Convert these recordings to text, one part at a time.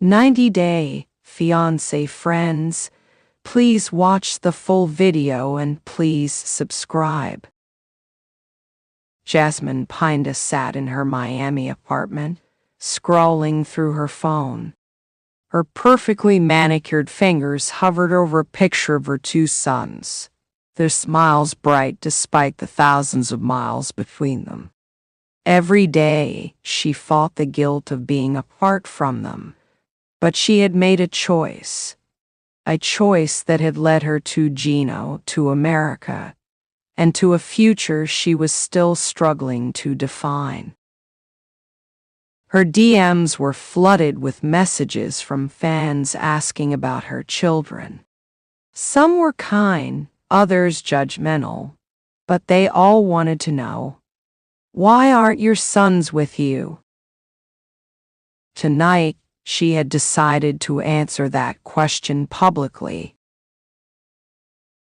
90-day fiancé friends, please watch the full video and please subscribe. Jasmine Pineda sat in her Miami apartment, scrolling through her phone. Her perfectly manicured fingers hovered over a picture of her two sons, their smiles bright despite the thousands of miles between them. Every day, she fought the guilt of being apart from them, but she had made a choice that had led her to Gino, to America, and to a future she was still struggling to define. Her DMs were flooded with messages from fans asking about her children. Some were kind, others judgmental, but they all wanted to know, why aren't your sons with you? Tonight, she had decided to answer that question publicly.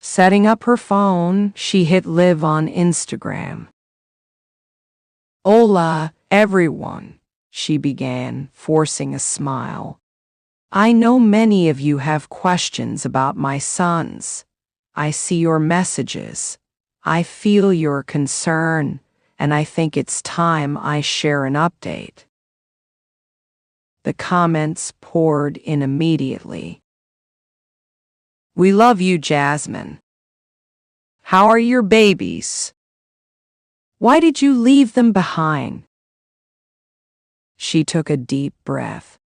Setting up her phone, she hit live on Instagram. Hola, everyone, she began, forcing a smile. I know many of you have questions about my sons. I see your messages. I feel your concern, and I think it's time I share an update. The comments poured in immediately. We love you, Jasmine. How are your babies? Why did you leave them behind? She took a deep breath.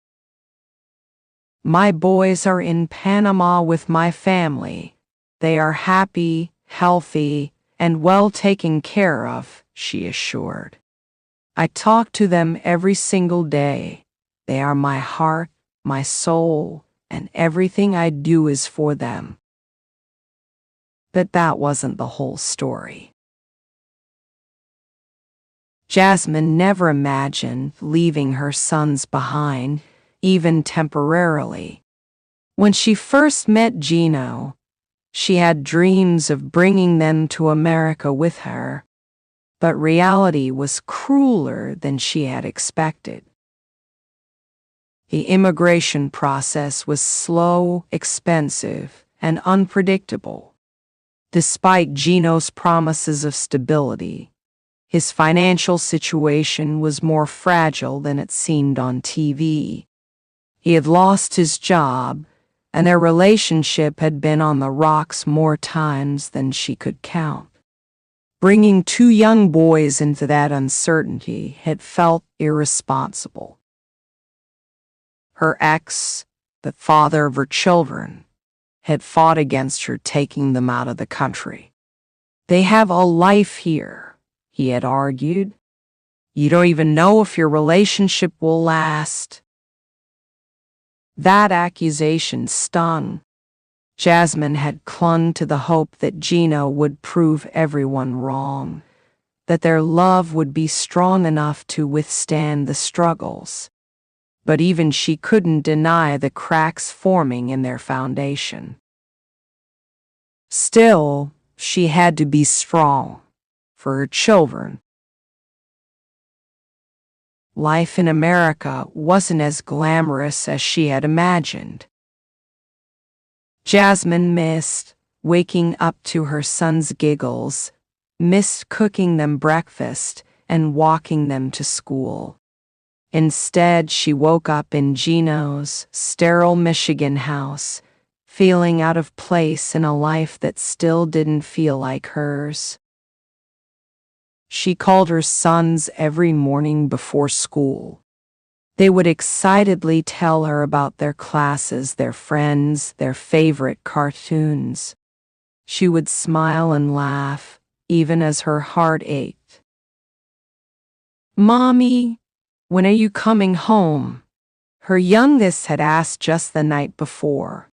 My boys are in Panama with my family. They are happy, healthy, and well taken care of, she assured. I talk to them every single day. They are my heart, my soul, and everything I do is for them. But that wasn't the whole story. Jasmine never imagined leaving her sons behind, even temporarily. When she first met Gino, she had dreams of bringing them to America with her, but reality was crueler than she had expected. The immigration process was slow, expensive, and unpredictable. Despite Gino's promises of stability, his financial situation was more fragile than it seemed on TV. He had lost his job, and their relationship had been on the rocks more times than she could count. Bringing two young boys into that uncertainty had felt irresponsible. Her ex, the father of her children, had fought against her taking them out of the country. They have a life here, he had argued. You don't even know if your relationship will last. That accusation stung. Jasmine had clung to the hope that Gino would prove everyone wrong, that their love would be strong enough to withstand the struggles. But even she couldn't deny the cracks forming in their foundation. Still, she had to be strong for her children. Life in America wasn't as glamorous as she had imagined. Jasmine missed waking up to her sons' giggles, missed cooking them breakfast and walking them to school. Instead, she woke up in Gino's sterile Michigan house, feeling out of place in a life that still didn't feel like hers. She called her sons every morning before school. They would excitedly tell her about their classes, their friends, their favorite cartoons. She would smile and laugh, even as her heart ached. Mommy, when are you coming home? Her youngest had asked just the night before.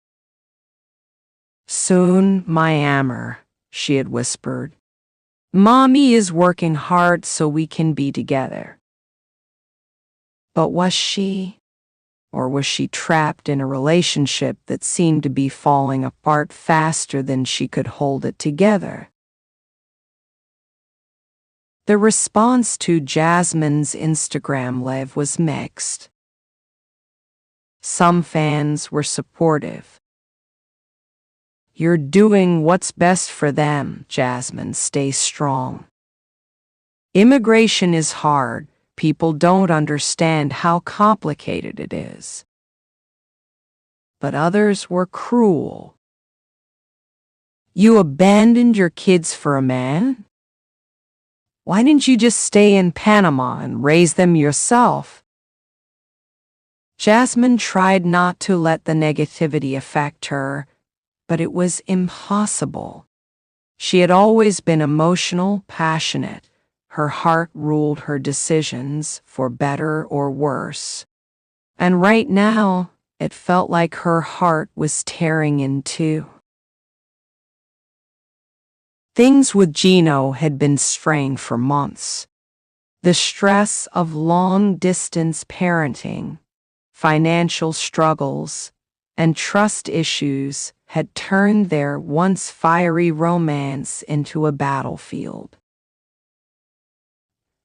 Soon, my amor, she had whispered. Mommy is working hard so we can be together. But was she? Or was she trapped in a relationship that seemed to be falling apart faster than she could hold it together? The response to Jasmine's Instagram live was mixed. Some fans were supportive. "You're doing what's best for them, Jasmine. Stay strong. Immigration is hard. People don't understand how complicated it is." But others were cruel. "You abandoned your kids for a man? Why didn't you just stay in Panama and raise them yourself?" Jasmine tried not to let the negativity affect her, but it was impossible. She had always been emotional, passionate. Her heart ruled her decisions, for better or worse. And right now, it felt like her heart was tearing in two. Things with Gino had been strained for months. The stress of long-distance parenting, financial struggles, and trust issues had turned their once fiery romance into a battlefield.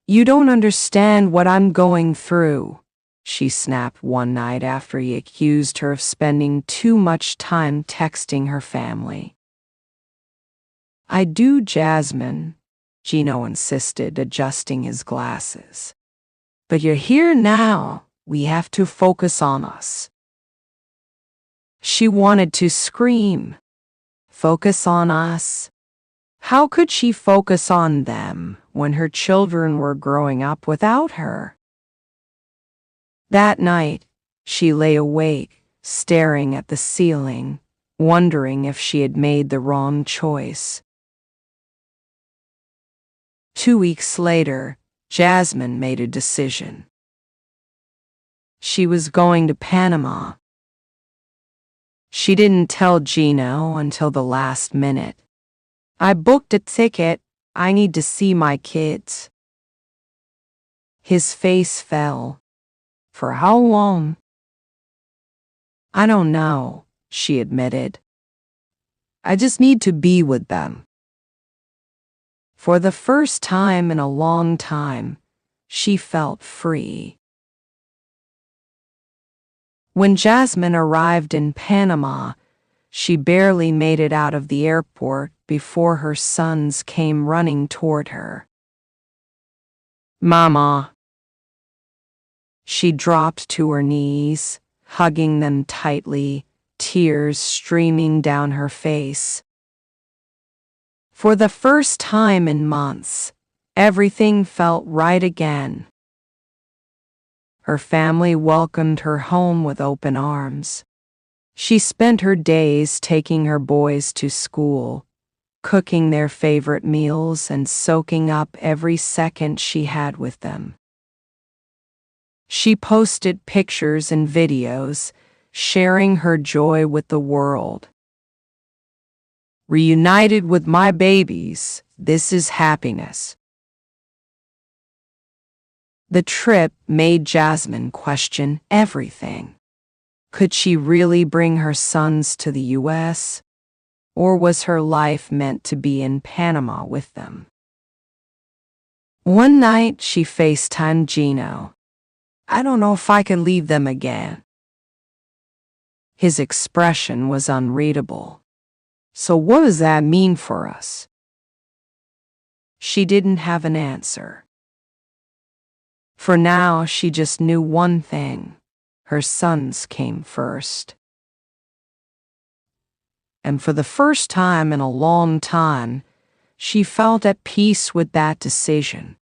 "You don't understand what I'm going through," she snapped one night after he accused her of spending too much time texting her family. "I do, Jasmine," Gino insisted, adjusting his glasses. "But you're here now. We have to focus on us." She wanted to scream. Focus on us? How could she focus on them when her children were growing up without her? That night, she lay awake, staring at the ceiling, wondering if she had made the wrong choice. 2 weeks later, Jasmine made a decision. She was going to Panama. She didn't tell Gino until the last minute. "I booked a ticket. I need to see my kids." His face fell. "For how long?" "I don't know," she admitted. "I just need to be with them." For the first time in a long time, she felt free. When Jasmine arrived in Panama, she barely made it out of the airport before her sons came running toward her. "Mama." She dropped to her knees, hugging them tightly, tears streaming down her face. For the first time in months, everything felt right again. Her family welcomed her home with open arms. She spent her days taking her boys to school, cooking their favorite meals and soaking up every second she had with them. She posted pictures and videos, sharing her joy with the world. "Reunited with my babies, this is happiness." The trip made Jasmine question everything. Could she really bring her sons to the U.S.? Or was her life meant to be in Panama with them? One night she FaceTimed Gino. "I don't know if I can leave them again." His expression was unreadable. "So what does that mean for us?" She didn't have an answer. For now, she just knew one thing. Her sons came first. And for the first time in a long time, she felt at peace with that decision.